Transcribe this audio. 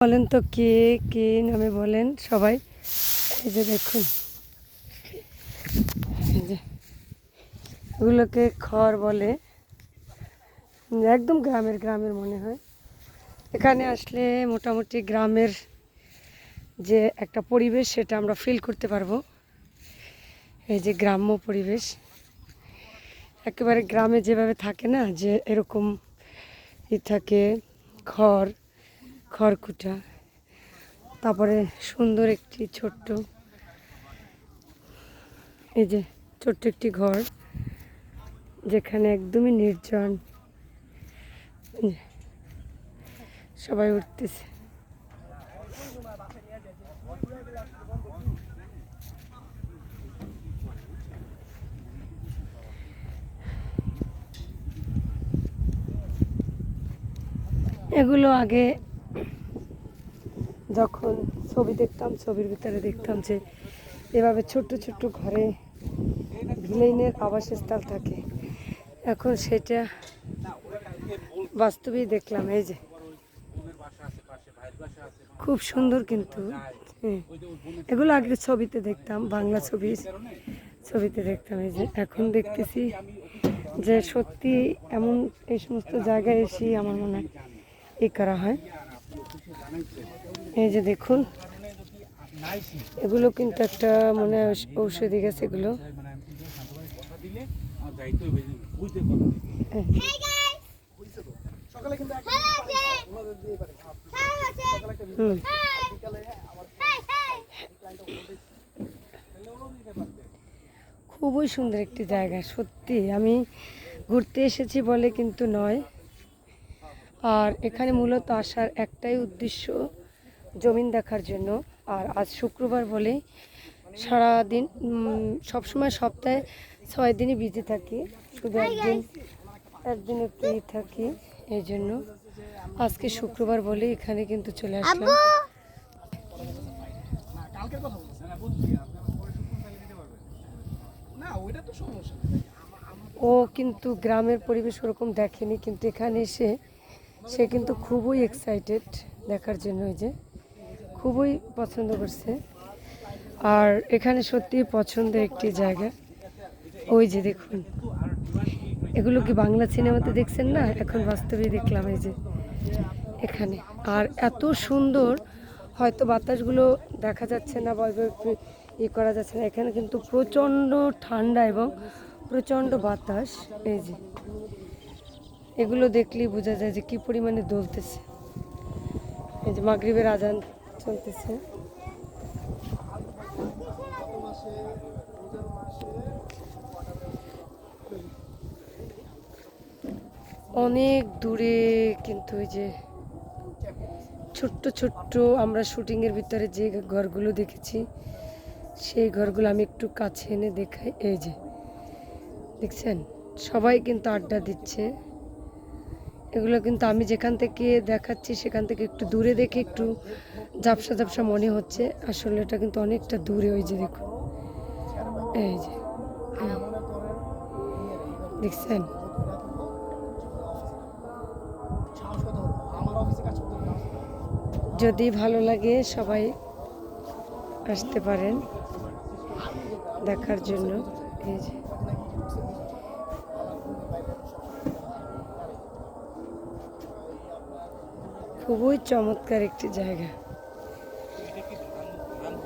বলেন তো কে কে নামে বলেন সবাই। এই যে দেখুন, এই যে এগুলোকে খড় বলে। একদম গ্রামের গ্রামের মনে হয়। এখানে আসলে মোটামুটি গ্রামের যে একটা পরিবেশ সেটা আমরা ফিল করতে পারবো। এই যে গ্রাম্য পরিবেশ, একেবারে গ্রামে যেভাবে থাকে না, যে এরকম থাকে, খড় খড়কুটা, তারপরে সুন্দর একটি ছোট্ট, এই যে ছোট্ট একটি ঘর যেখানে একদমই নির্জন, সবাই উঠতেছে। এগুলো আগে যখন ছবি দেখতাম, ছবির ভিতরে দেখতাম যে এভাবে ছোট্ট ছোট্ট ঘরে ভিলেইনের আবাসস্থল থাকে। এখন সেটা বাস্তবেই দেখলাম। এই যে খুব সুন্দর, কিন্তু এগুলো আগে ছবিতে দেখতাম, বাংলা ছবিতে দেখতাম। এই যে এখন দেখতেছি যে সত্যি এমন এই সমস্ত জায়গায় এসে আমার মনে হয় করা হয়। এই যে দেখুন, এগুলো কিন্তু একটা মনে হয় ঔষধি গাছ এগুলো। খুবই সুন্দর একটি জায়গা, সত্যি আমি ঘুরতে এসেছি বলে কিন্তু নয়। আর এখানে মূলত আসার একটাই উদ্দেশ্য, জমিন দেখার জন্য। আর আজ শুক্রবার বলে সারাদিন, সবসময় সপ্তাহে 6 দিনই বিজি থাকি, শুধু একদিন একটু থাকি। এই জন্য আজকে শুক্রবার বলে এখানে কিন্তু চলে আসলাম। ও কিন্তু গ্রামের পরিবেশ ওরকম দেখেনি, কিন্তু এখানে এসে সে কিন্তু খুবই এক্সাইটেড দেখার জন্য। এই যে খুবই পছন্দ করছে। আর এখানে সত্যি পছন্দের একটি জায়গা। ওই যে দেখুন, এগুলো কি বাংলা সিনেমাতে দেখছেন না, এখন বাস্তবে দেখলাম। এই যে এখানে, আর এত সুন্দর, হয়তো বাতাসগুলো দেখা যাচ্ছে না বা করা যাচ্ছে না। এখানে কিন্তু প্রচণ্ড ঠান্ডা এবং প্রচণ্ড বাতাস। এই যে এগুলো দেখলেই বোঝা যায় যে কি পরিমাণে দোলতেছে। এই যে মাগরিবের আজান চলতেছে। অনেক দূরে কিন্তু ওই যে ছোট্ট ছোট্ট আমরা শুটিংয়ের ভিতরে যে ঘরগুলো দেখেছি, সেই ঘরগুলো আমি একটু কাছে এনে দেখাই। এই যে দেখছেন, সবাই কিন্তু আড্ডা দিচ্ছে। এগুলো কিন্তু আমি যেখান থেকে দেখাচ্ছি সেখান থেকে একটু দূরে দেখে একটু ঝাপসা ঝাপসা মনে হচ্ছে, আসলে এটা কিন্তু অনেকটা দূরে। ওই যে দেখুন, এই যে দেখছেন। যদি ভালো লাগে সবাই আসতে পারেন দেখার জন্য। এই যে খুবই চমৎকার একটি জায়গা।